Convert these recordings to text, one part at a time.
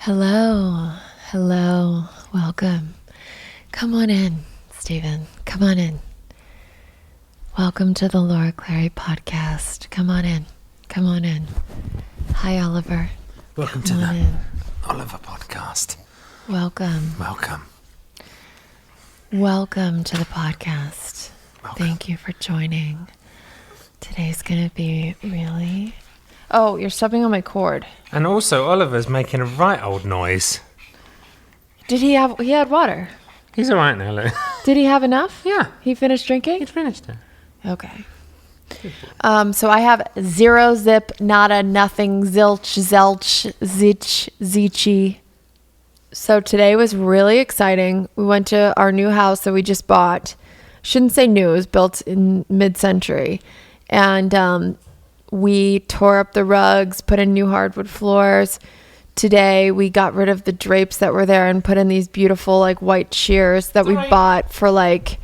Hello. Welcome. Come on in, Steeven. Come on in. Welcome to the Laurel Clery podcast. Come on in. Hi, Oliver. Welcome to the Oliver podcast. Welcome to the podcast. Thank you for joining. Today's gonna be really... Oh, you're stepping on my cord. And also, Oliver's making a right old noise. He had water. He's all right now, Lou. Did he have enough? Yeah. He finished drinking? He'd finished it. Okay. So I have zero, zip, nada, nothing, zilch, zelch, zich, zichi. So today was really exciting. We went to our new house that we just bought. Shouldn't say new, it was built in mid-century. And we tore up the rugs, put in new hardwood floors. Today we got rid of the drapes that were there and put in these beautiful like white shears that we bought for like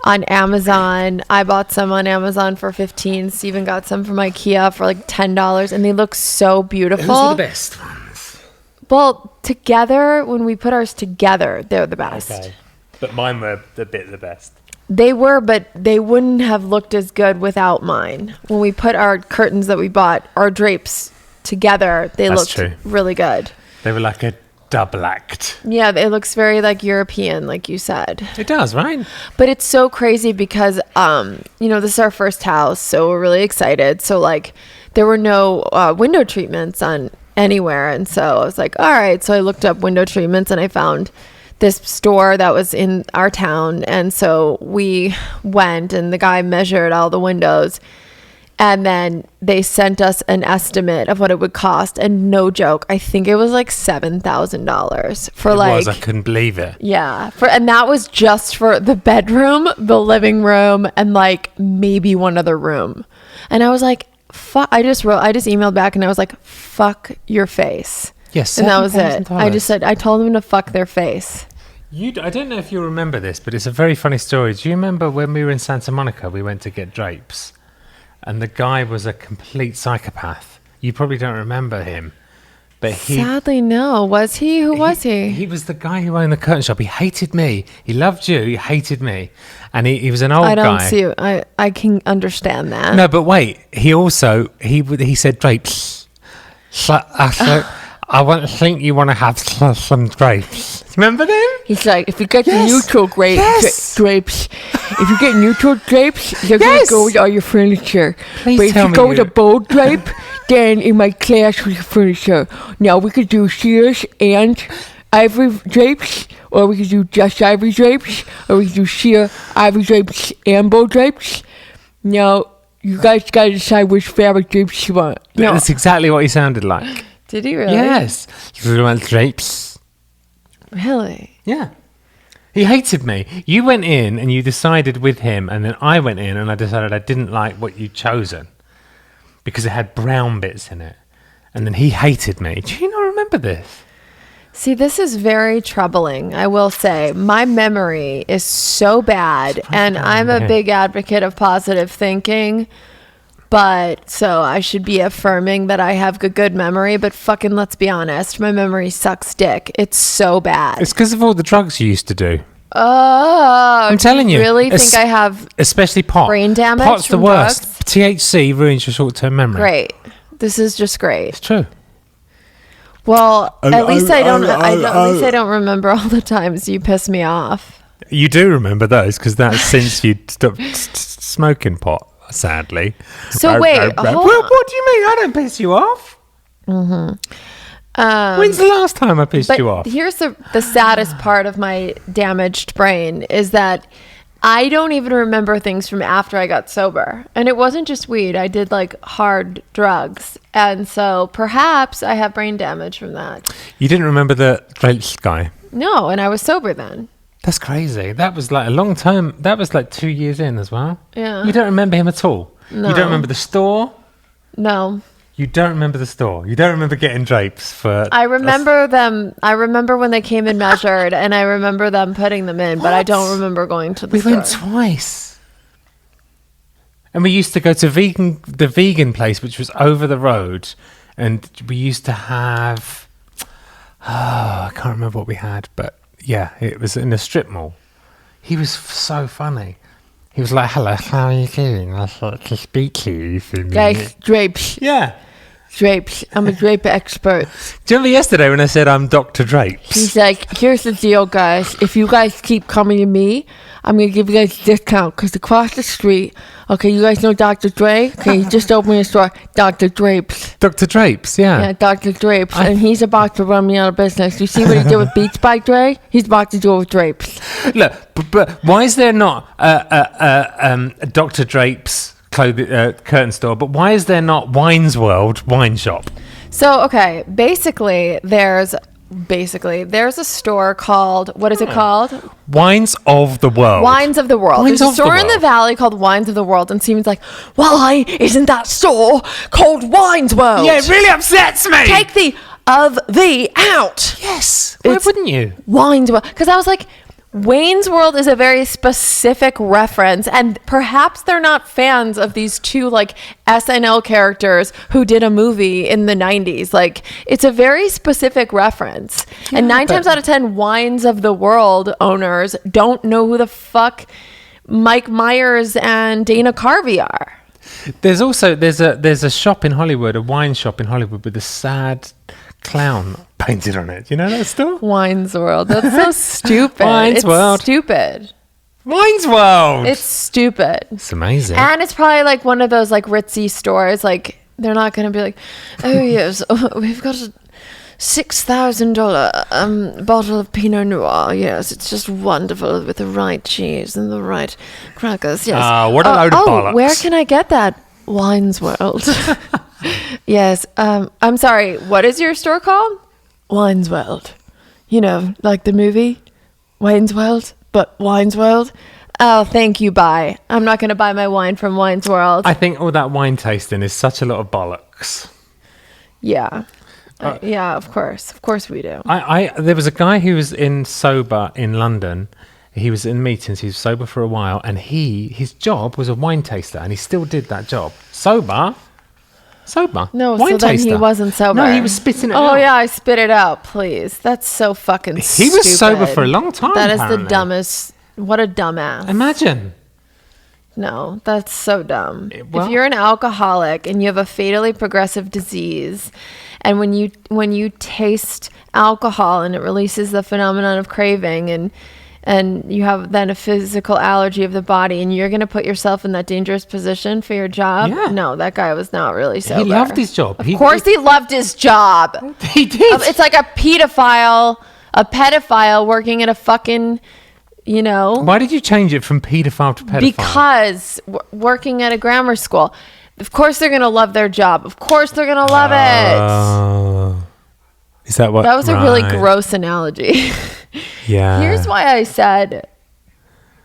on Amazon. I bought some on Amazon for $15. Steven got some from IKEA for like $10, and they look so beautiful. Those are the best ones. Well, together, when we put ours together, they're the best. Okay. But mine were the best. They were, but they wouldn't have looked as good without mine. When we put our curtains that we bought, our drapes together, they looked really good. They were like a double act. Yeah, it looks very like European, like you said. It does, right? But it's so crazy because, this is our first house, so we're really excited. So like, there were no window treatments on anywhere, and so I was like, all right. So I looked up window treatments, and I found this store that was in our town, and so we went, and the guy measured all the windows, and then they sent us an estimate of what it would cost, and no joke, I think it was like $7,000 for I couldn't believe it. Yeah, and that was just for the bedroom, the living room, and like maybe one other room. And I was like, fuck, I just emailed back, and I was like, fuck your face. Yes, and that was it. I told them to fuck their face. I don't know if you remember this, but it's a very funny story. Do you remember when we were in Santa Monica, we went to get drapes, and the guy was a complete psychopath? You probably don't remember him. But Sadly, no. Was he? Who was he? He was the guy who owned the curtain shop. He hated me. He loved you. He hated me. And he was an old guy. I don't see you. I can understand that. No, but wait. He said drapes. I think you want to have some drapes. Remember them? He's like, if you get the neutral drapes, if you get neutral drapes, they're going to go with all your furniture. Please but if you go with a bold drape, then it might clash with your furniture. Now, we could do shears and ivory drapes, or we could do just ivory drapes, or we could do sheer ivory drapes and bold drapes. Now, you guys got to decide which fabric drapes you want. That's exactly what he sounded like. Did he really? Yes. You want drapes? Really? Yeah. He hated me. You went in and you decided with him, and then I went in and I decided I didn't like what you'd chosen because it had brown bits in it. And then he hated me. Do you not remember this? See, this is very troubling, I will say. My memory is so bad, and I'm a big advocate of positive thinking. But so I should be affirming that I have good memory, but fucking let's be honest, my memory sucks dick. It's so bad. It's because of all the drugs you used to do. Oh, I'm telling you. Really think I have especially pot. Brain damage. Pot's the worst. Drugs? THC ruins your short-term memory. Great. This is just great. It's true. Well, at least I don't remember all the times you piss me off. You do remember those because that's since you stopped smoking pot. Sadly. So wait, hold on. What do you mean? I don't piss you off. Mm-hmm. When's the last time I pissed you off? Here's the saddest part of my damaged brain is that I don't even remember things from after I got sober. And it wasn't just weed. I did like hard drugs. And so perhaps I have brain damage from that. You didn't remember the drapes guy? No, and I was sober then. That's crazy. That was like a long time. That was like 2 years in as well. Yeah. You don't remember him at all? No. You don't remember the store? No. You don't remember the store? You don't remember getting drapes for... I remember them. I remember when they came and measured, and I remember them putting them in, but I don't remember going to the store. We went twice. And we used to go to the vegan place, which was over the road. And we used to have... I can't remember what we had, but yeah, it was in a strip mall. He was so funny. He was like, "Hello, how are you doing? I'd like to speak to you for a minute." Guys, drapes. Yeah. Drapes. I'm a drape expert. Do you remember yesterday when I said I'm Dr. Drapes? He's like, here's the deal, guys. If you guys keep coming to me, I'm going to give you guys a discount. Because across the street, okay, you guys know Dr. Dre? Okay, he just opened a store. Dr. Drapes. Dr. Drapes, yeah. Yeah, Dr. Drapes. And he's about to run me out of business. You see what he did with Beats by Dre? He's about to do it with Drapes. Look, but why is there not a Dr. Drapes curtain store, but why is there not Wine's World wine shop? So, okay, basically, there's a store called, what is it called? Wines of the World. Wines of the World. Wines There's a of the store in the World. valley called Wines of the World, and Steven's like, why isn't that store called Wines World? Yeah, it really upsets me. Take the of the out. Yes. Why It's- wouldn't you? Wines World. Because I was like, Wayne's World is a very specific reference, and perhaps they're not fans of these two like SNL characters who did a movie in the 90s. Like, it's a very specific reference. And 9 times out of 10, Wines of the World owners don't know who the fuck Mike Myers and Dana Carvey are. There's also there's a shop in Hollywood, a wine shop in Hollywood with a sad clown painted on it. Do you know that store? Wines World. That's so stupid. Wines it's World. Stupid. Wine's World. It's stupid. It's amazing. And it's probably like one of those like ritzy stores. Like, they're not going to be like, oh yes, we've got a $6,000 bottle of Pinot Noir. Yes, it's just wonderful with the right cheese and the right crackers. Yes. What a load of bollocks. Where can I get that? Wines World. Yes. I'm sorry. What is your store called? Wines World. You know, like the movie Wayne's World, but Wines World. Oh, thank you. Bye. I'm not going to buy my wine from Wines World. I think all that wine tasting is such a lot of bollocks. Yeah. Yeah, of course. Of course we do. There was a guy who was in sober in London. He was in meetings. He was sober for a while, and his job was a wine taster, and he still did that job. Sober. No, wine so then taster. he wasn't sober. No, he was spitting it out. Oh, yeah, I spit it out, please. That's so fucking He stupid. was sober for a long time. That is apparently. the dumbest. What a dumbass. Imagine. No, that's so dumb. Well- If you're an alcoholic and you have a fatally progressive disease, and when you taste alcohol and it releases the phenomenon of craving, and you have then a physical allergy of the body, and you're going to put yourself in that dangerous position for your job. Yeah. No, that guy was not really sober. He loved his job. Of course he loved his job. He did. It's like a pedophile working at a fucking, you know. Why did you change it from paedophile to pedophile? Because working at a grammar school. Of course they're going to love their job. Of course they're going to love it. Is that what? That was a really right. gross analogy. Yeah. Here's why I said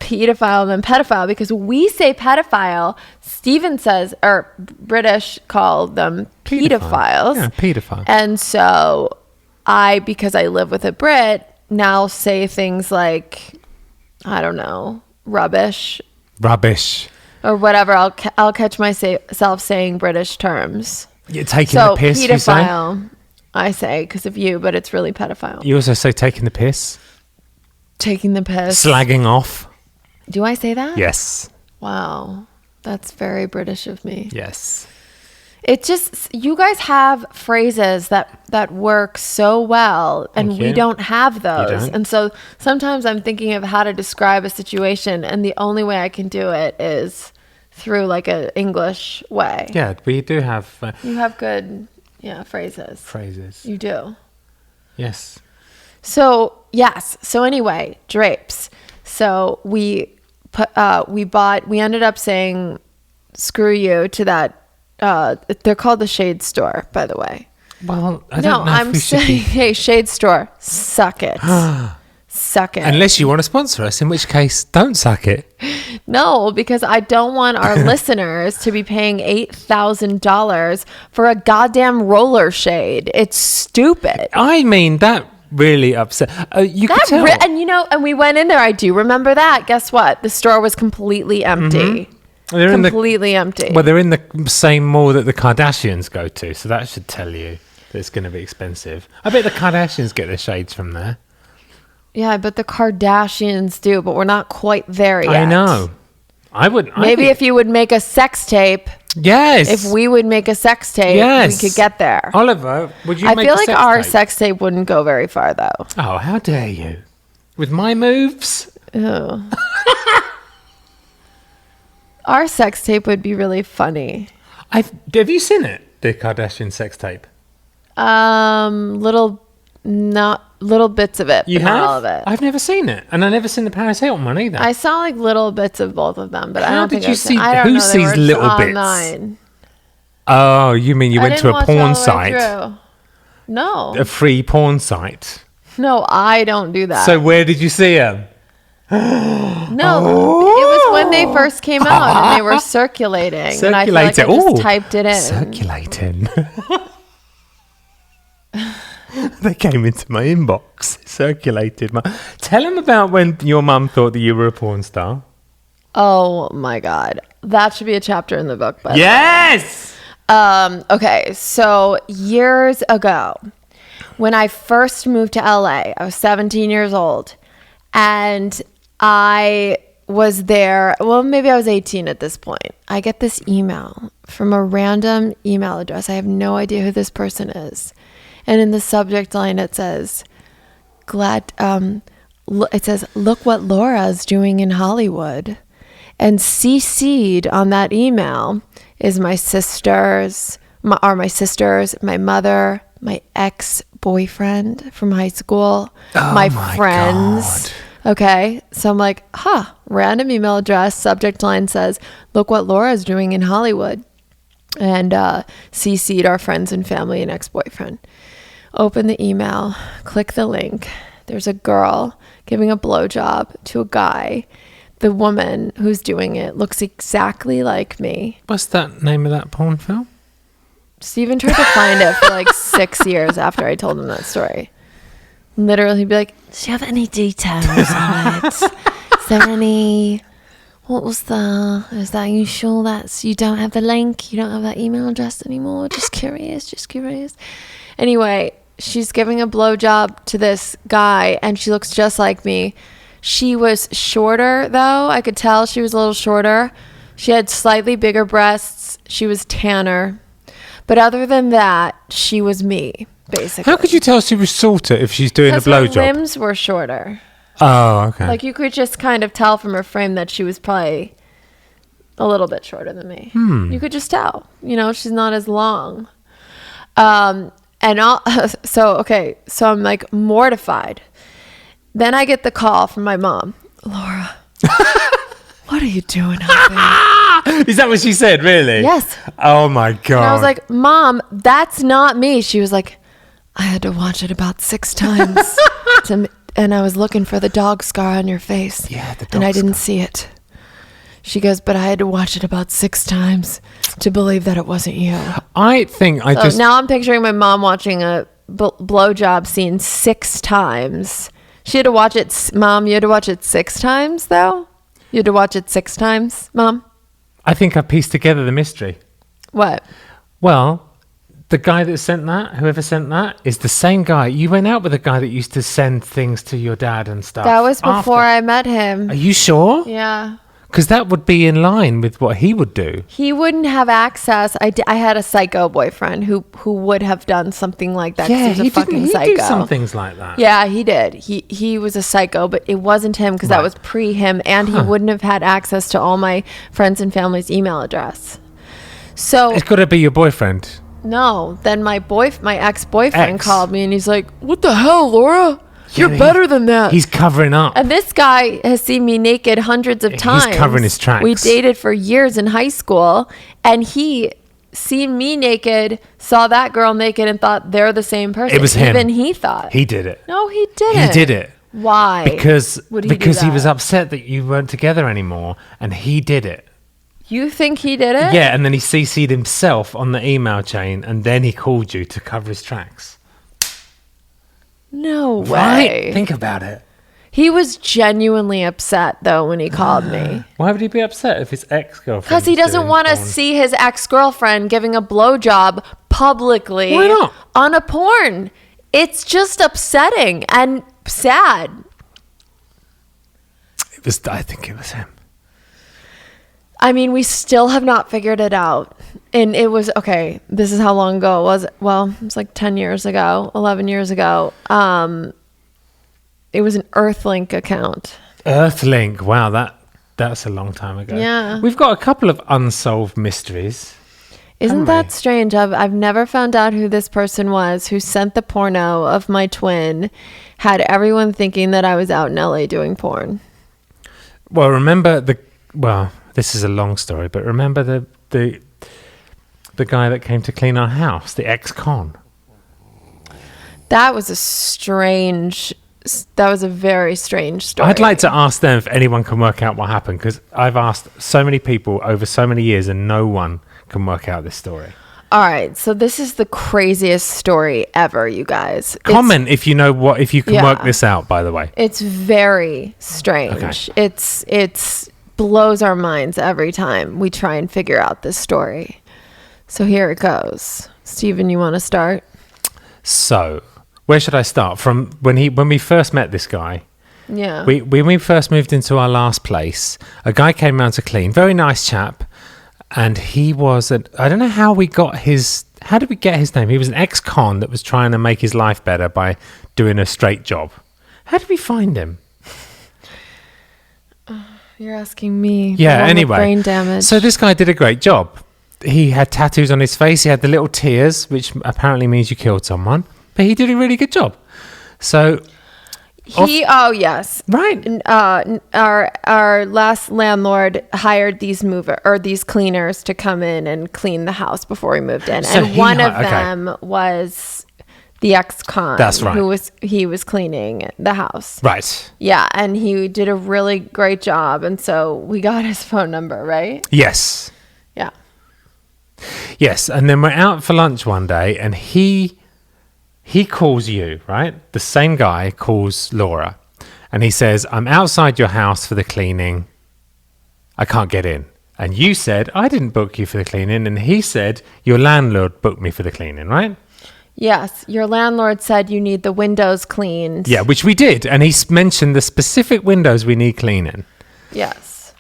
pedophile than pedophile, because we say pedophile. Steven says, or British call them pedophiles. Yeah, pedophile. And so because I live with a Brit, now say things like, I don't know, rubbish or whatever. I'll catch myself saying British terms. You're taking So the piss, you say? pedophile, I say because of you, but it's really pedophile. You also say taking the piss? Taking the piss. Slagging off? Do I say that? Yes. Wow. That's very British of me. Yes. It just, you guys have phrases that work so well, and Thank we you. don't have those. don't? And so sometimes I'm thinking of how to describe a situation, and the only way I can do it is through like an English way. Yeah, we do have You have good, phrases. phrases. You do. Yes. So yes. So anyway, drapes. So we ended up saying screw you to that. They're called the Shade Store, by the way. Well, I don't know if I'm we should saying, be... hey, Shade Store, suck it. Suck it. Unless you want to sponsor us, in which case, don't suck it. No, because I don't want our listeners to be paying $8,000 for a goddamn roller shade. It's stupid. I mean, that really upset. You could tell. And we went in there. I do remember that. Guess what? The store was completely empty. They're Completely empty. Well, they're in the same mall that the Kardashians go to, so that should tell you that's going to be expensive. I bet the Kardashians get their shades from there. Yeah, but the Kardashians do, but we're not quite there yet. I know. Maybe if you would make a sex tape. Yes. If we would make a sex tape, yes, we could get there. Oliver, would you I make feel a like sex our tape? sex tape wouldn't go very far, though. Oh, how dare you. With my moves? Ew. Our sex tape would be really funny. Have you seen it? The Kardashian sex tape? Little bits of it, You but have? not all of it. I've never seen it. And I've never seen the Paris Hilton one either. I saw like little bits of both of them, but I How don't did think you I've see- I don't who know, they sees were little bits? online. Oh, you mean you I went didn't to a watch it all porn the way site? through. No. A free porn site? No, I don't do that. So where did you see them? No, it was when they first came out and they were circulating. And I feel like I just typed it in. Circulating. They came into my inbox. Circulated. Tell them about when your mum thought that you were a porn star. Oh my God. That should be a chapter in the book. But Yes! okay, so years ago, when I first moved to LA, I was 17 years old, and I was there. Well, maybe I was 18 at this point. I get this email from a random email address. I have no idea who this person is. And in the subject line, it says, it says, look what Laura's doing in Hollywood. And CC'd on that email is my sisters, my mother, my ex-boyfriend from high school, my friends. God. Okay. So I'm like, random email address, subject line says, look what Laura's doing in Hollywood. And CC'd our friends and family and ex-boyfriend. Open the email, click the link. There's a girl giving a blowjob to a guy. The woman who's doing it looks exactly like me. What's that name of that porn film? Steven tried to find it for like 6 years after I told him that story. Literally, he'd be like, do you have any details on it? Is there any... is that, you sure you don't have the link? You don't have that email address anymore? Just curious. Anyway, she's giving a blowjob to this guy and she looks just like me. She was shorter though. I could tell she was a little shorter. She had slightly bigger breasts. She was tanner. But other than that, she was me, basically. How could you tell she was shorter if she's doing a blowjob? Her limbs were shorter. Oh, okay. Like you could just kind of tell from her frame that she was probably a little bit shorter than me. You could just tell. She's not as long. So I'm like mortified. Then I get the call from my mom. Laura, what are you doing out there? Is that what she said, really? Yes. Oh my God. And I was like, Mom, that's not me. She was like, I had to watch it about 6 times. And I was looking for the dog scar on your face. Yeah, the dog and I didn't scar. see it. She goes, but I had to watch it about 6 times to believe that it wasn't you. I think now I'm picturing my mom watching a blowjob scene 6 times. She had to watch it. Mom, you had to watch it 6 times, though? You had to watch it 6 times, Mom? I think I pieced together the mystery. What? Well, the guy that sent that, whoever sent that, is the same guy. You went out with a guy that used to send things to your dad and stuff. That was before I met him. Are you sure? Yeah. Because that would be in line with what he would do. He wouldn't have access. I had a psycho boyfriend who would have done something like that. Yeah, he was a fucking he psycho. do some things like that. Yeah, he did. He was a psycho, but it wasn't him because that was pre him, and he wouldn't have had access to all my friends and family's email address. So It's got to be your boyfriend. no. Then my ex-boyfriend called me and he's like, "What the hell, Laura? You're better than that." He's covering up. And this guy has seen me naked hundreds of times. He's covering his tracks. We dated for years in high school, and he seen me naked, saw that girl naked, and thought they're the same person. It was him. Even he thought. He did it. No, he didn't. He did it. Why? Because would he do he that? was upset that you weren't together anymore, and he did it. You think he did it? Yeah, and then he CC'd himself on the email chain, and then he called you to cover his tracks. No way. Right? Think about it. He was genuinely upset though when he called me. Why would he be upset if his ex-girlfriend? Because he doesn't want to see his ex-girlfriend giving a blowjob publicly. Why not? On a porn. It's just upsetting and sad. I think it was him. I mean, we still have not figured it out. And it was, okay, this is how long ago it was. Well, it was like 10 years ago, 11 years ago. It was an Earthlink account. Earthlink. Wow, that's a long time ago. Yeah. We've got a couple of unsolved mysteries. Isn't that strange? I've never found out who this person was who sent the porno of my twin, had everyone thinking that I was out in LA doing porn. Well, remember this is a long story, but remember the guy that came to clean our house, the ex-con. That was a very strange story. I'd like to ask them if anyone can work out what happened, because I've asked so many people over so many years and no one can work out this story. All right, so this is the craziest story ever, you guys. Comment if you know if you can work this out, by the way. It's very strange. Okay. It's blows our minds every time we try and figure out this story. So here it goes. Steeven, you want to start? So, where should I start? From when we first met this guy. Yeah. When we first moved into our last place, a guy came round to clean. Very nice chap. And he was I don't know how did we get his name? He was an ex-con that was trying to make his life better by doing a straight job. How did we find him? You're asking me. Yeah, anyway. Brain damage. So this guy did a great job. He had tattoos on his face. He had the little tears, which apparently means you killed someone. But he did a really good job. So... oh yes, right. Our last landlord hired these cleaners to come in and clean the house before we moved in, so and one of them was the ex-con. That's right. He was cleaning the house. Right. Yeah, and he did a really great job, and so we got his phone number, right? Yes. Yeah. Yes, and then we're out for lunch one day, and he calls you, right? The same guy calls Laura, and he says, I'm outside your house for the cleaning. I can't get in. And you said, I didn't book you for the cleaning. And he said, your landlord booked me for the cleaning, right? Yes. Your landlord said you need the windows cleaned. Yeah, which we did. And he mentioned the specific windows we need cleaning. Yes.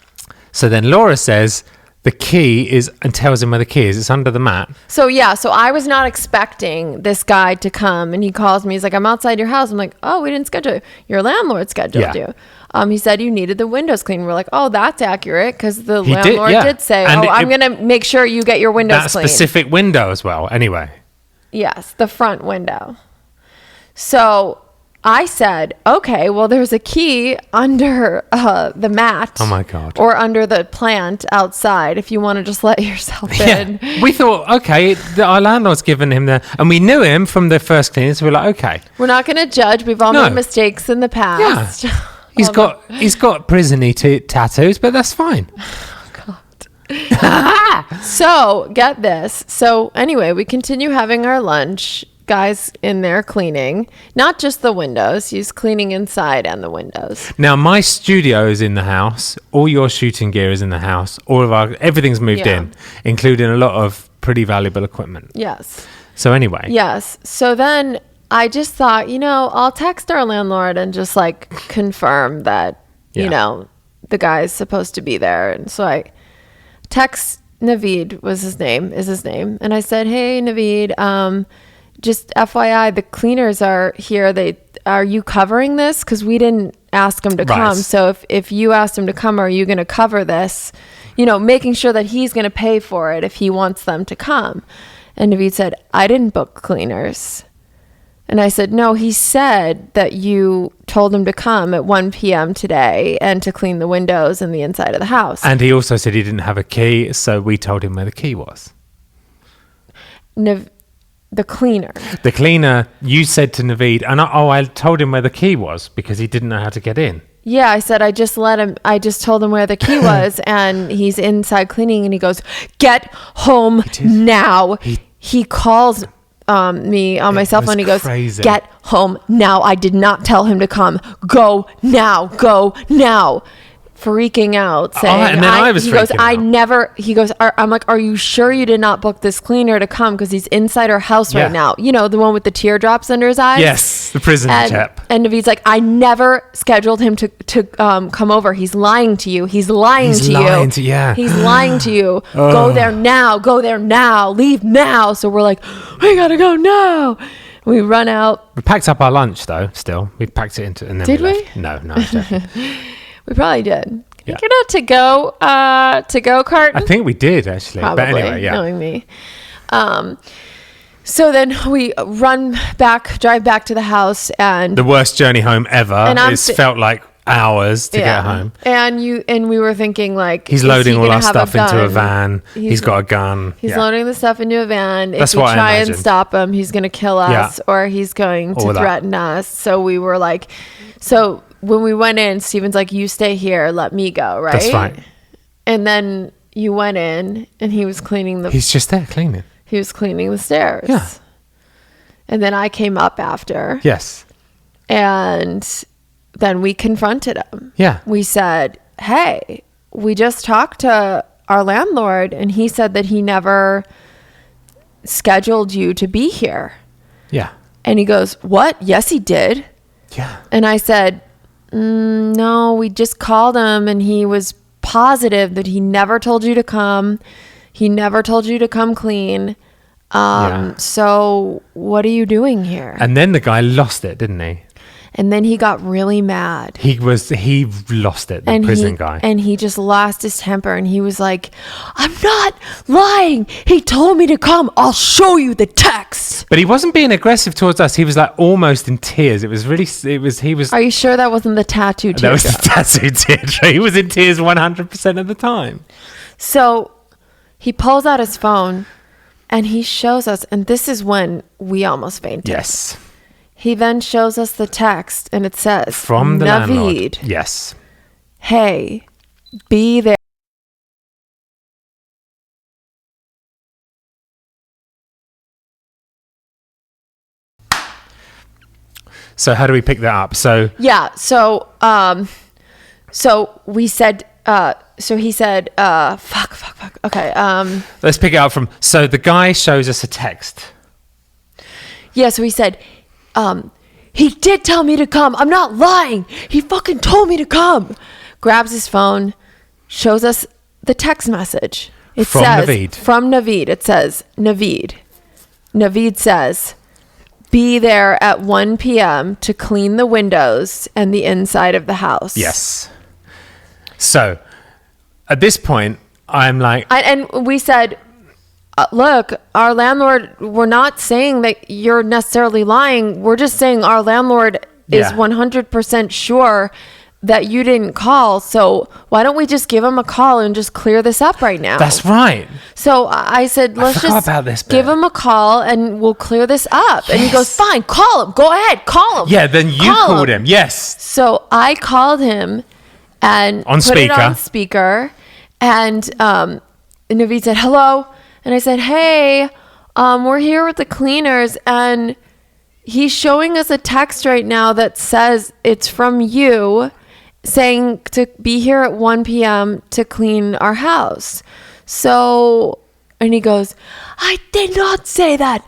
So then Laura says, the key is, and tells him where the key is. It's under the mat. So I was not expecting this guy to come, and he calls me. He's like, I'm outside your house. I'm like, oh, we didn't schedule you. Your landlord scheduled you. He said you needed the windows cleaned. We're like, oh, that's accurate, because the landlord did say, and I'm going to make sure you get your windows cleaned. That specific window as well, anyway. Yes, the front window. So I said, okay, well, there's a key under the mat. Oh, my God. Or under the plant outside if you want to just let yourself in. We thought, okay, our landlord's given him and we knew him from the first cleaning, so we're like, okay. We're not going to judge. We've all made mistakes in the past. Yeah. He's got prison-y tattoos, but that's fine. Oh, God. So, get this. So, anyway, we continue having our lunch. Guy's in there cleaning, not just the windows. He's cleaning inside and the windows. Now, my studio is in the house. All your shooting gear is in the house. Everything's moved in, including a lot of pretty valuable equipment. Yes. So anyway. Yes. So then I just thought, I'll text our landlord and just confirm that, the guy's supposed to be there. And so I text Naveed is his name. And I said, hey, Naveed, just FYI, the cleaners are here. Are you covering this? Because we didn't ask them to come. So if you asked them to come, are you going to cover this? Making sure that he's going to pay for it if he wants them to come. And Naveed said, I didn't book cleaners. And I said, no, he said that you told him to come at 1 p.m. today and to clean the windows and the inside of the house. And he also said he didn't have a key, so we told him where the key was. The cleaner. The cleaner, you said to Naveed, and I told him where the key was because he didn't know how to get in. Yeah, I said I just told him where the key was, and he's inside cleaning, and he goes, get home now. He calls me on my cell phone. He goes, crazy. "Get home now. I did not tell him to come. Go now. Go now." Freaking out, saying, and then I was he goes, freaking I out. never, he goes, I'm like, are you sure you did not book this cleaner to come? Because he's inside our house Yeah. right now. You know, the one with the teardrops under his eyes? Yes, the prison chap. And Naveed's like, I never scheduled him to come over. He's lying to you. He's lying to you. Yeah. He's lying to you. Go there now. Go there now. Leave now. So we're like, we gotta go now. We run out. We packed up our lunch though. Still, we packed it into. And then Did we? left. No, I'm joking. We probably did. Yeah. Get a to-go carton? I think we did actually. Probably, but anyway, yeah. knowing me. So then we drive back to the house, and The worst journey home ever. And It's felt like hours to get home. And we were thinking like, He's is loading he all gonna our have stuff into a gun? van. He's got a gun. He's Yeah. loading the stuff into a van. That's if we what I try and imagined. stop him, he's going to kill us, or he's going to All that. threaten us. So we were like, when we went in, Steven's like, you stay here, let me go, right? That's right. And then you went in, and he was cleaning He's just there cleaning. he was cleaning the stairs. Yeah. And then I came up after, Yes. and then we confronted him. Yeah. We said, hey, we just talked to our landlord, and he said that he never scheduled you to be here. Yeah. And he goes, what? Yes, he did. Yeah. And I said, no, we just called him, and he was positive that he never told you to come. He never told you to come clean. Yeah. So what are you doing here? And then the guy lost it, didn't he? And then he got really mad. He lost it, the prison guy. And he just lost his temper, and he was like, I'm not lying. He told me to come. I'll show you the text. But he wasn't being aggressive towards us. He was like almost in tears. He was. Are you sure that wasn't the tattoo That was the teardrop? tattoo teardrop. He was in tears 100% of the time. So he pulls out his phone, and he shows us, and this is when we almost fainted. Yes. He then shows us the text, and it says, From the landlord. Naveed, Yes. hey, be there. So how do we pick that up? So Yeah. So we said, so he said, fuck. Okay. let's pick it up from. So the guy shows us a text. Yeah. So he said, he did tell me to come. I'm not lying. He fucking told me to come. Grabs his phone, shows us the text message. It From says, Naveed. From Naveed. It says, Naveed. Naveed says, be there at 1 p.m. to clean the windows and the inside of the house. Yes. So at this point, I'm like, And we said, look, our landlord, we're not saying that you're necessarily lying. We're just saying our landlord is Yeah. 100% sure that you didn't call. So why don't we just give him a call and just clear this up right now? that's right. So I said, let's forgot just about this bit. give him a call and we'll clear this up. And he goes, Yes. fine, call him. Go ahead, call him. Yeah. Then you Call called him. Yes. So I called him and On put it speaker. on speaker. And Naveed said, hello. And I said, hey, we're here with the cleaners. And he's showing us a text right now that says it's from you, saying to be here at 1 p.m. to clean our house. So, and he goes, I did not say that.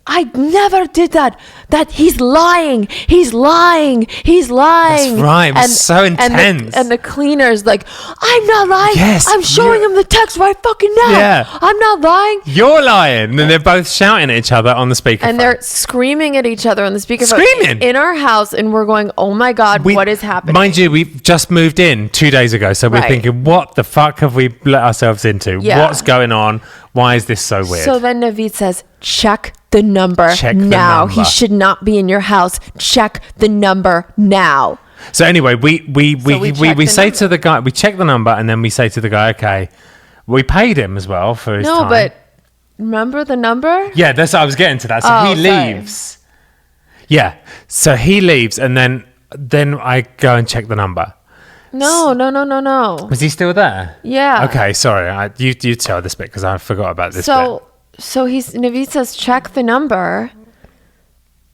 I never did that. That he's lying. He's lying. He's lying. That's right. It was so intense. And the cleaner's like, I'm not lying. Yes, I'm showing yeah. him the text right fucking now. Yeah. I'm not lying. You're lying. And they're both shouting at each other on the speaker. And they're screaming at each other on the speakerphone Screaming? in our house, and we're going, "Oh my god, what is happening?" Mind you, we've just moved in 2 days ago, so we're Right. thinking, what the fuck have we let ourselves into? Yeah. What's going on? Why is this so weird? So then Naveed says, "Check the number Check the now. He number. should not be in your house. Check the number now." So anyway, we check the say number. to the guy, we check the number, and then we say to the guy, okay, we paid him as well for his No, time. but remember the number? Yeah, that's what I was getting to that. So Oh, he sorry. leaves. Yeah, so he leaves, and then I go and check the number. No. Was he still there? Yeah. Okay, sorry. You tell this bit because I forgot about this So So Naveed says, check the number.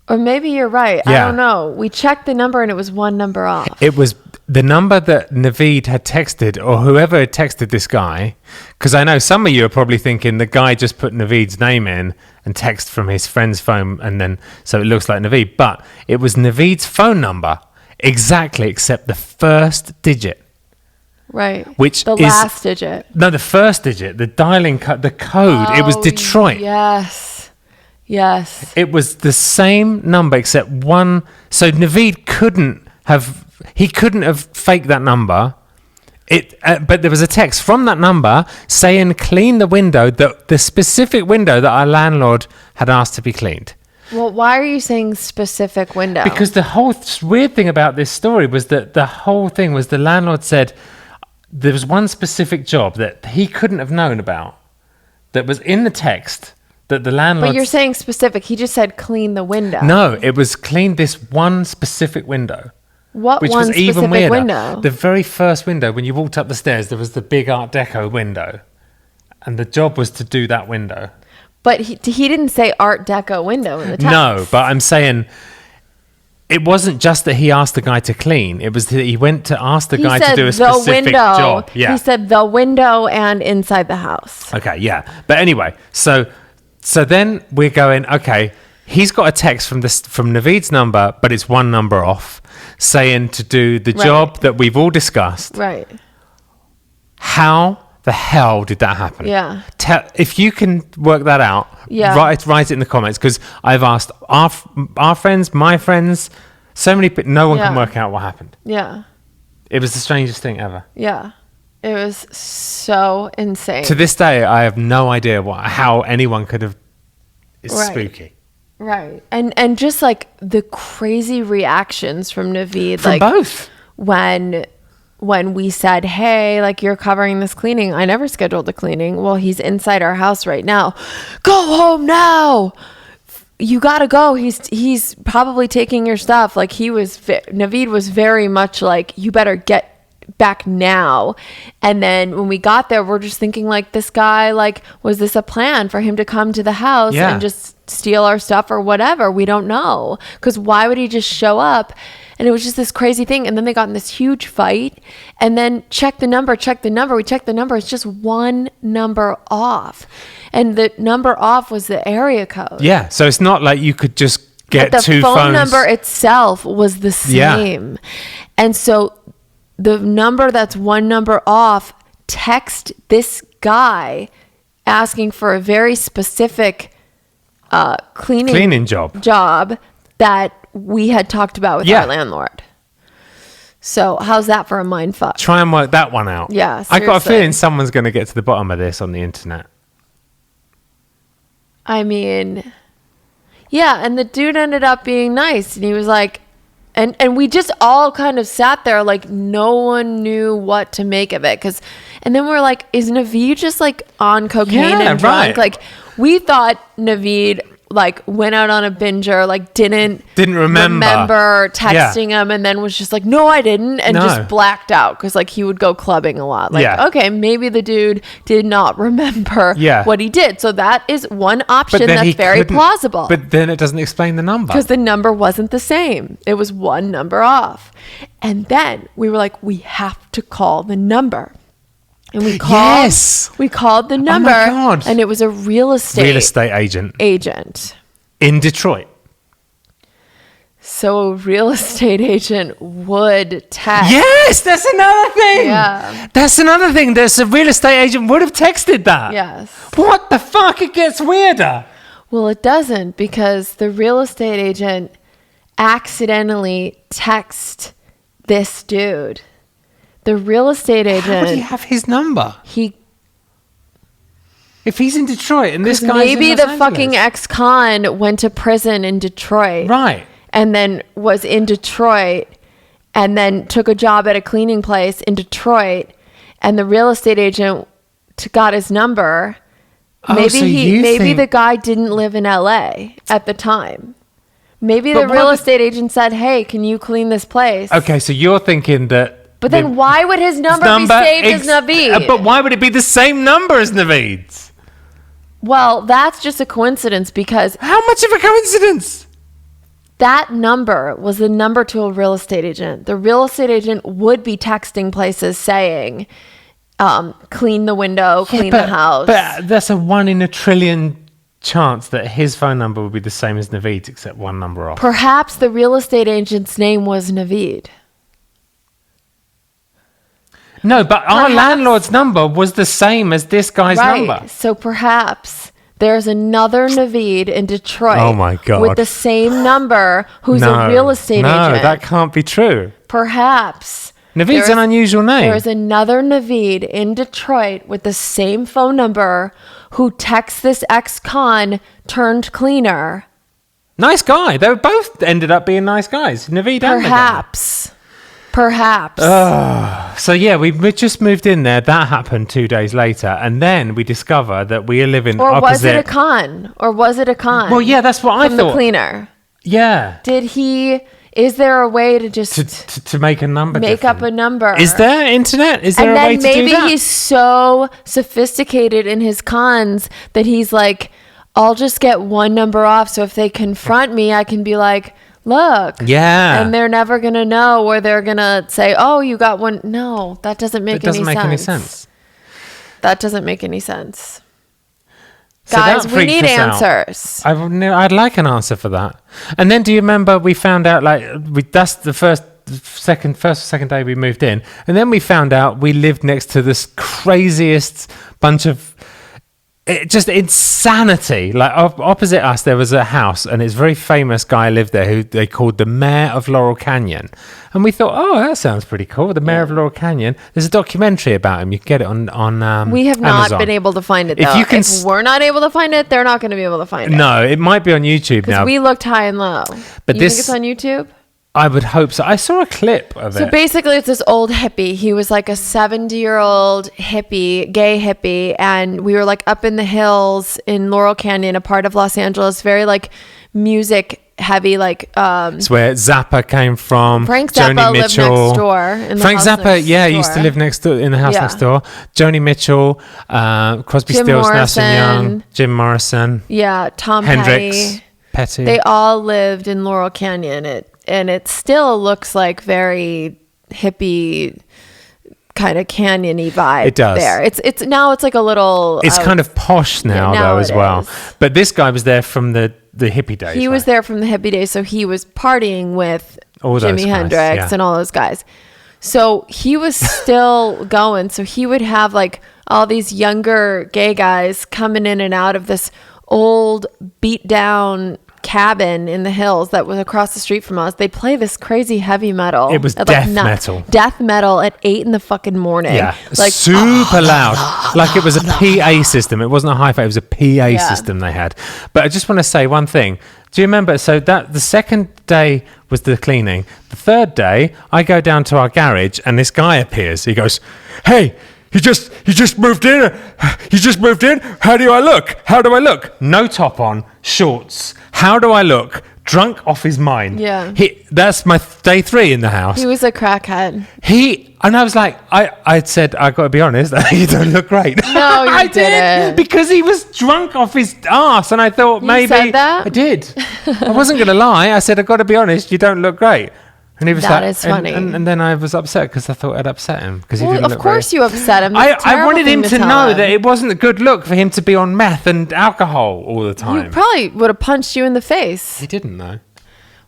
Or maybe you're right. I Yeah. don't know. We checked the number and it was one number off. It was the number that Naveed had texted, or whoever had texted this guy, because I know some of you are probably thinking the guy just put Naveed's name in and text from his friend's phone, and then so it looks like Naveed. But it was Naveed's phone number exactly, except the first digit. Right. Which the is last digit. No, the first digit, the dialing the code. It was Detroit. Yes. Yes. It was the same number except one. So Naveed couldn't have faked that number. But there was a text from that number saying clean the window, the specific window that our landlord had asked to be cleaned. Well, why are you saying specific window? Because the whole weird thing about this story was that the whole thing was the landlord said there was one specific job that he couldn't have known about that was in the text that the landlord... But you're saying specific. He just said clean the window. No, it was clean this one specific window. What which one was even specific weirder. window? The very first window, when you walked up the stairs, there was the big Art Deco window. And the job was to do that window. But he didn't say Art Deco window in the text. No, but I'm saying it wasn't just that he asked the guy to clean. It was that he went to ask the guy to do a specific job. Yeah. He said the window and inside the house. Okay, yeah. But anyway, so then we're going, okay, he's got a text from Naveed's number, but it's one number off, saying to do the job that we've all discussed. Right. How the hell did that happen? Yeah. If you can work that out, write it in the comments, because I've asked our friends, my friends, so many people, no one can work out what happened. Yeah. It was the strangest thing ever. Yeah. It was so insane. To this day, I have no idea how anyone could have... It's spooky. Right. And just like the crazy reactions from Naveed. From both. When we said, hey, like you're covering this cleaning. I never scheduled the cleaning. Well, he's inside our house right now. Go home now. You got to go. He's probably taking your stuff. Like Naveed was very much like, you better get back now. And then when we got there, we're just thinking like, this guy, like, was this a plan for him to come to the house and just steal our stuff or whatever? We don't know. Because why would he just show up? And it was just this crazy thing. And then they got in this huge fight. And then check the number. We checked the number. It's just one number off. And the number off was the area code. Yeah. So it's not like you could just get two phones. The phone number itself was the same. Yeah. And so the number that's one number off, text this guy asking for a very specific cleaning job that we had talked about with our landlord. So how's that for a mind fuck? Try and work that one out. Yeah, I got a feeling someone's going to get to the bottom of this on the internet. I mean, yeah, and the dude ended up being nice, and he was like, and we just all kind of sat there like no one knew what to make of it, and then we're like, is Naveed just like on cocaine and drunk? Like we thought Naveed like went out on a binger, like didn't remember texting him, and then was just like, no, I didn't, and just blacked out because like he would go clubbing a lot. Like, okay, maybe the dude did not remember what he did. So that is one option that's very plausible. But then it doesn't explain the number. Because the number wasn't the same. It was one number off. And then we were like, we have to call the number. And we called the number, oh my God. And it was a real estate agent in Detroit. So a real estate agent would text. Yes, that's another thing. Yeah. That's another thing. There's a real estate agent would have texted that. Yes. What the fuck? It gets weirder. Well, it doesn't, because the real estate agent accidentally texted this dude. The real estate agent. How would he have his number? If he's in Detroit and this guy's maybe in the Los fucking Angeles. ex-con went to prison in Detroit. Right. And then was in Detroit and then took a job at a cleaning place in Detroit, and the real estate agent got his number. Maybe the guy didn't live in LA at the time. Maybe the real estate agent said, hey, can you clean this place? Okay, so you're thinking that. But then why would his number be saved as Naveed? But why would it be the same number as Naveed's? Well, that's just a coincidence because How much of a coincidence? that number was the number to a real estate agent. The real estate agent would be texting places saying, clean the window, clean the house. But that's a 1 in a trillion chance that his phone number would be the same as Naveed's, except one number off. Perhaps the real estate agent's name was Naveed. No, but our landlord's number was the same as this guy's number. So perhaps there's another Naveed in Detroit. Oh my God. With the same number who's a real estate agent. No, that can't be true. Perhaps. Naveed's an unusual name. There's another Naveed in Detroit with the same phone number who texts this ex-con turned cleaner. Nice guy. They both ended up being nice guys. Naveed and the guy. Perhaps. So yeah, we just moved in there. That happened 2 days later, and then we discover that we are living Or opposite. was it a con? Well, yeah, that's what I from thought. the cleaner. Yeah. Is there a way to just To make a number? make up a number? Is there internet? Is there and a way then to do maybe that? he's so sophisticated in his cons that he's like, I'll just get one number off. So if they confront me, I can be like, look. Yeah. And they're never going to know, or they're going to say, oh, you got one. No, that doesn't make any sense. It doesn't make any sense. That doesn't make any sense. So Guys, that we freaked need us out. answers. I'd like an answer for that. And then do you remember we found out that's the first or second day we moved in, and then we found out we lived next to this craziest bunch of just insanity. Like opposite us there was a house, and it's a very famous guy lived there who they called the Mayor of Laurel Canyon, and we thought, oh, that sounds pretty cool, the Mayor of Laurel Canyon. There's a documentary about him. You can get it on We have not Amazon. been able to find it, though. If we're not able to find it, they're not going to be able to find it. No, it might be on YouTube now. Because we looked high and low. But you think it's on YouTube? I would hope so. I saw a clip of it. So basically, it's this old hippie. He was like a 70-year-old hippie, gay hippie. And we were like up in the hills in Laurel Canyon, a part of Los Angeles, very like music heavy, like it's where Zappa came from. Frank Joni Zappa lived Mitchell. next door. In the Frank house Zappa, next yeah, door. used to live next door in the house Yeah. next door. Joni Mitchell, Crosby, Jim Stills, Nash and Young, Morrison. Jim Morrison, Yeah, Tom Hendrix, Petty. They all lived in Laurel Canyon. And it still looks like very hippie kind of canyon-y vibe. It does. There. It's now it's like a little. It's kind of posh now, now though, as it well. is. But this guy was there from the hippie days. He was right? there from the hippie days, so he was partying with All those Jimi guys, Hendrix yeah. and all those guys. So he was still going. So he would have like all these younger gay guys coming in and out of this old beat down cabin in the hills that was across the street from us. They play this crazy heavy metal. It was at, death metal. Death metal at 8 in the fucking morning. Yeah, like super loud. Like it was a PA system. It wasn't a hi-fi, it was a PA system they had. But I just want to say one thing. Do you remember? So that the second day was the cleaning. The third day, I go down to our garage and this guy appears. He goes, "Hey, you just moved in. You just moved in. How do I look? How do I look? No top on, shorts. How do I look? Drunk off his mind." Yeah. That's my day 3 in the house. he was a crackhead. And I was like, I said, I got to be honest, you don't look great. No, you I didn't. because he was drunk off his ass, and I thought maybe said that? I did. I wasn't going to lie. I said, I got to be honest, you don't look great. And he was That like, is funny. And then I was upset because I thought I'd upset him because he Well, didn't of look course very... you upset him. I wanted him to know that it wasn't a good look for him to be on meth and alcohol all the time. He probably would have punched you in the face. He didn't though.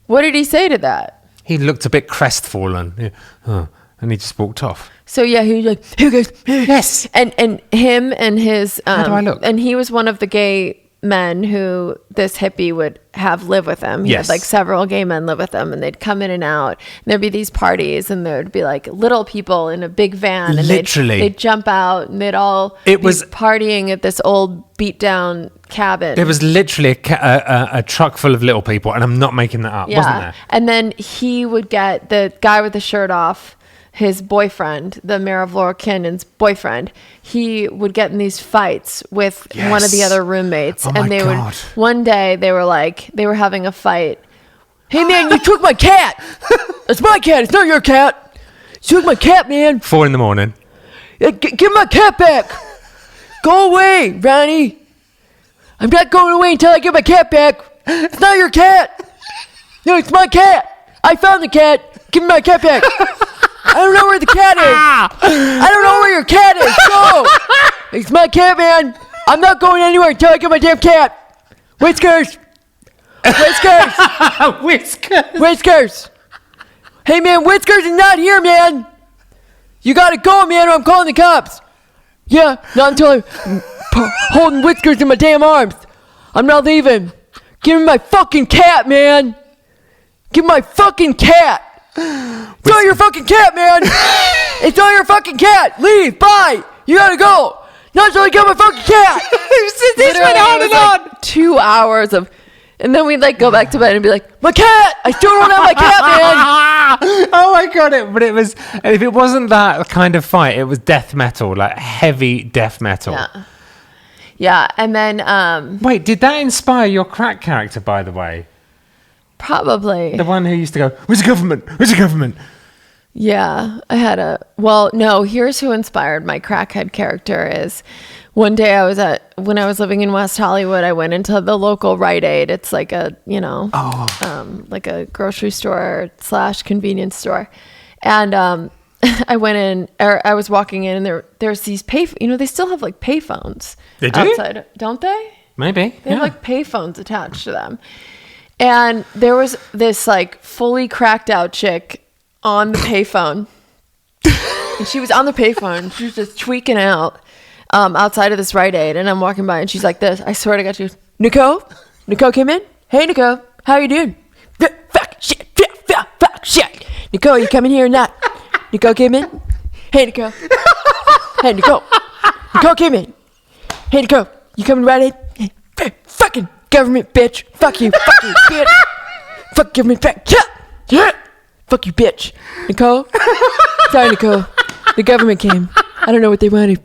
What did he say to that? He looked a bit crestfallen. Yeah. Oh, and he just walked off. So yeah, he was like, he goes, Yes. and him and his How do I look? And he was one of the gay men who this hippie would have live with him. He Yes. had like several gay men live with him, and they'd come in and out. And there'd be these parties, and there'd be like little people in a big van, and Literally. they'd jump out, and they'd all be partying at this old beat down cabin. There was literally a truck full of little people, and I'm not making that up, wasn't there? And then he would get the guy with the shirt off, his boyfriend, the Mayor of Laurel Canyon's boyfriend. He would get in these fights with one of the Yes. other roommates. Oh and my they God. would, one day they were having a fight. Hey man, you took my cat. It's my cat. It's not your cat. You took my cat, man. 4 a.m. Give my cat back. Go away, Ronnie. I'm not going away until I get my cat back. It's not your cat. No, it's my cat. I found the cat. Give me my cat back. I don't know where the cat is. I don't know where your cat is. Go. It's my cat, man. I'm not going anywhere until I get my damn cat. Whiskers. Whiskers. Whiskers. Whiskers. Hey, man, Whiskers is not here, man. You gotta go, man, or I'm calling the cops. Yeah, not until I'm holding Whiskers in my damn arms. I'm not leaving. Give me my fucking cat, man. Give me my fucking cat. It's not your fucking cat, man. It's not your fucking cat. Leave. Bye. You gotta go. Not until I get my fucking cat. This went on and on. 2 hours of, and then we'd like go back to bed and be like, My cat. I still don't have my cat, man. Oh my god! But it was. If it wasn't that kind of fight, it was death metal, like heavy death metal. yeah. And then Wait, did that inspire your crack character? By the way, probably. the one who used to go, "Where's the government? Where's the government?" Yeah, I had no, here's who inspired my crackhead character is one day when I was living in West Hollywood, I went into the local Rite Aid. It's like a, like a grocery store / convenience store. And I went in, or I was walking in, and there's these they still have like payphones. They do? Outside, don't they? Maybe. They have like payphones attached to them. And there was this like fully cracked out chick on the payphone. And she was on the payphone. She was just tweaking out outside of this Rite Aid. And I'm walking by and she's like this. I swear to God, she goes, Nicole? Nicole came in? Hey, Nicole. How you doing? Fuck shit. Fuck shit. Nicole, you coming here or not? Nicole came in? Hey, Nicole. Hey, Nicole. Nicole came in. Hey, Nicole. You coming to Rite Aid? Hey, fucking government bitch. Fuck you. Fuck you, bitch. Fuck government bitch. Yeah. Fuck you, bitch. Nicole? Sorry, Nicole. The government came. I don't know what they wanted.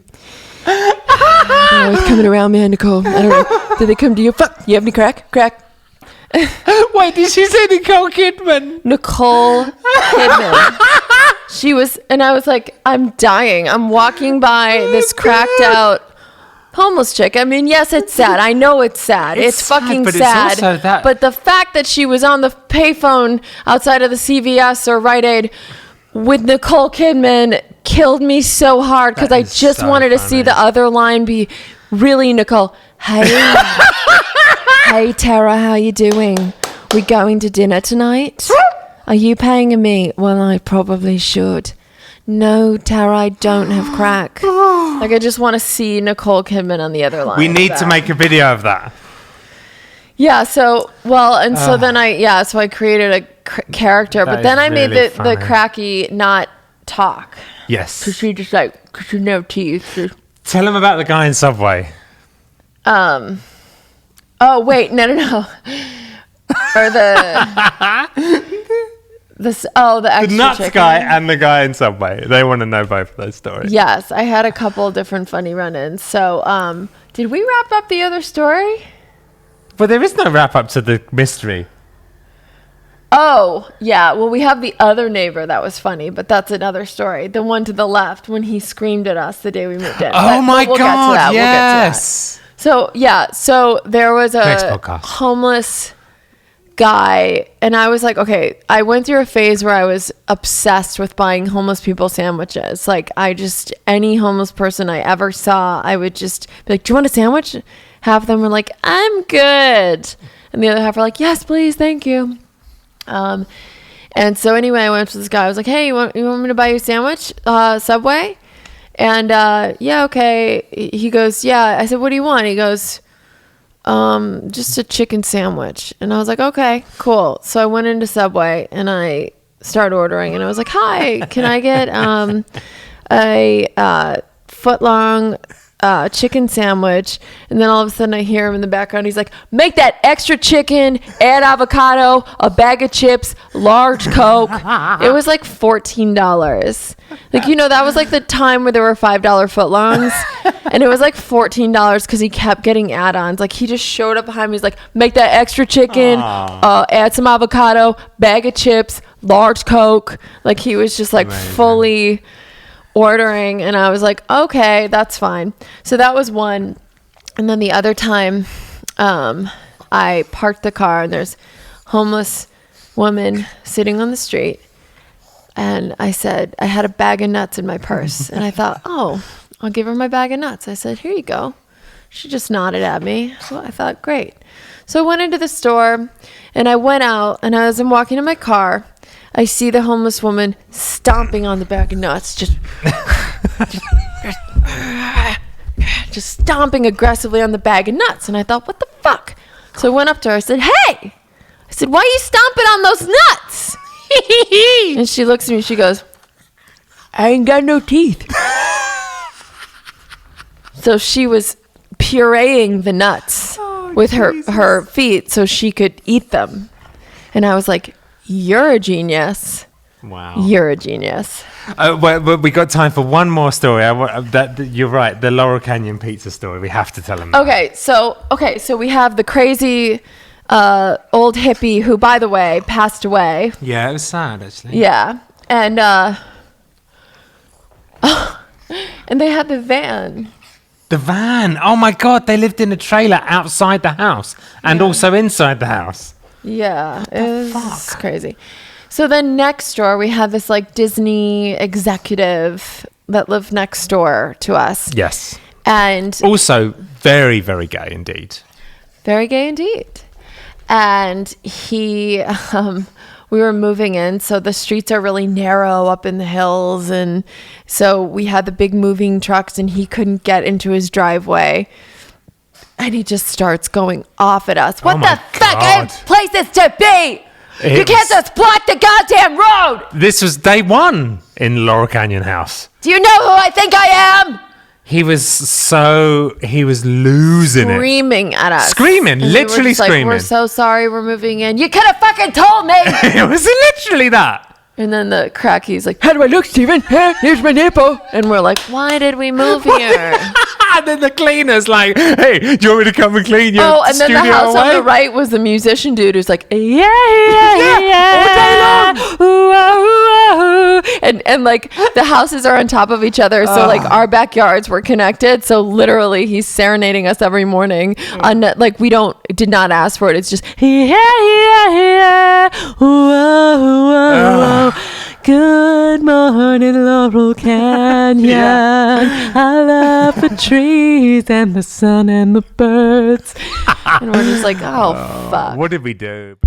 I don't know what's coming around, man, Nicole. I don't know. Did they come to you? Fuck. You have any crack? Crack. Wait, did she say Nicole Kidman? Nicole Kidman. She was, and I was like, I'm dying. I'm walking by this cracked out homeless chick. I mean, yes, it's sad. I know it's sad. It's fucking but sad. it's also that. But the fact that she was on the payphone outside of the CVS or Rite Aid with Nicole Kidman killed me so hard because I just wanted to see the other line be really Nicole. Hey, hey Tara, how you doing? We going to dinner tonight? Are you paying me? Well, I probably should. No, Tara, I don't have crack. Like, I just want to see Nicole Kidman on the other line. We need to make a video of that. Yeah, so then I created a character, but then I made the cracky not talk. Yes. Because she just like, because she no teeth. Tell him about the guy in Subway. Oh, wait, no. Or the extra The nuts chicken guy and the guy in Subway. They want to know both of those stories. Yes, I had a couple different funny run-ins. So, did we wrap up the other story? But there is no wrap up to the mystery. Oh, yeah. Well, we have the other neighbor that was funny, but that's another story. The one to the left when he screamed at us the day we moved in. Oh my God, We'll get to that. yes. So, yeah. So there was a homeless guy, and I was like, okay, I went through a phase where I was obsessed with buying homeless people sandwiches. Like, any homeless person I ever saw, I would just be like, do you want a sandwich? Half of them were like, I'm good. And the other half were like, yes, please, thank you. And so anyway, I went to this guy. I was like, hey, you want me to buy you a sandwich? Subway? And yeah, okay. He goes, yeah. I said, what do you want? He goes, just a chicken sandwich. And I was like, okay, cool. So I went into Subway and I started ordering, and I was like, hi, can I get a foot-long chicken sandwich? And then all of a sudden I hear him in the background. He's like, make that extra chicken, add avocado, a bag of chips, large Coke. It was like $14. Like, that was like the time where there were $5 footlongs, and it was like $14 because he kept getting add-ons. Like, he just showed up behind me. He's like, make that extra chicken, add some avocado, bag of chips, large Coke. Like, he was just like fully ordering, and I was like, okay, that's fine. So that was one. And then the other time I parked the car and there's homeless woman sitting on the street. And I said, I had a bag of nuts in my purse. And I thought, oh, I'll give her my bag of nuts. I said, here you go. She just nodded at me. So I thought, great. So I went into the store and I went out, and as I'm walking to my car, I see the homeless woman stomping on the bag of nuts, just stomping aggressively on the bag of nuts. And I thought, what the fuck? So I went up to her. I said, hey! I said, why are you stomping on those nuts? And she looks at me. She goes, I ain't got no teeth. So she was pureeing the nuts with her feet so she could eat them. And I was like, you're a genius. Wow. You're a genius. Well, we got time for one more story. You're right. The Laurel Canyon pizza story. We have to tell them. Okay, so we have the crazy old hippie who, by the way, passed away. Yeah, it was sad actually. Yeah, and and they had the van. The van. Oh my God! They lived in a trailer outside the house and also inside the house. Yeah, it was crazy. So then next door, we had this like Disney executive that lived next door to us. Yes. And also very, very gay indeed. Very gay indeed. And he, we were moving in, so the streets are really narrow up in the hills. And so we had the big moving trucks and he couldn't get into his driveway. And he just starts going off at us. What the fuck? I have places to be. You can't just block the goddamn road. This was day one in Laurel Canyon house. Do you know who I think I am? He was losing it. Screaming at us. Screaming, And literally we were just screaming. Like, we're so sorry we're moving in. You could have fucking told me. It was literally that. And then the cracky's like, How do I look, Steven? Here's my nipple. and we're like, why did we move here? And then the cleaner's like, hey, do you want me to come and clean your Oh, and then studio the house away? on the right was the musician dude who's like, All day long. and like the houses are on top of each other, so like our backyards were connected. So literally, he's serenading us every morning. On like we did not ask for it. It's just good morning, Laurel Canyon. I love the trees and the sun and the birds. And we're just like, oh fuck. What did we do?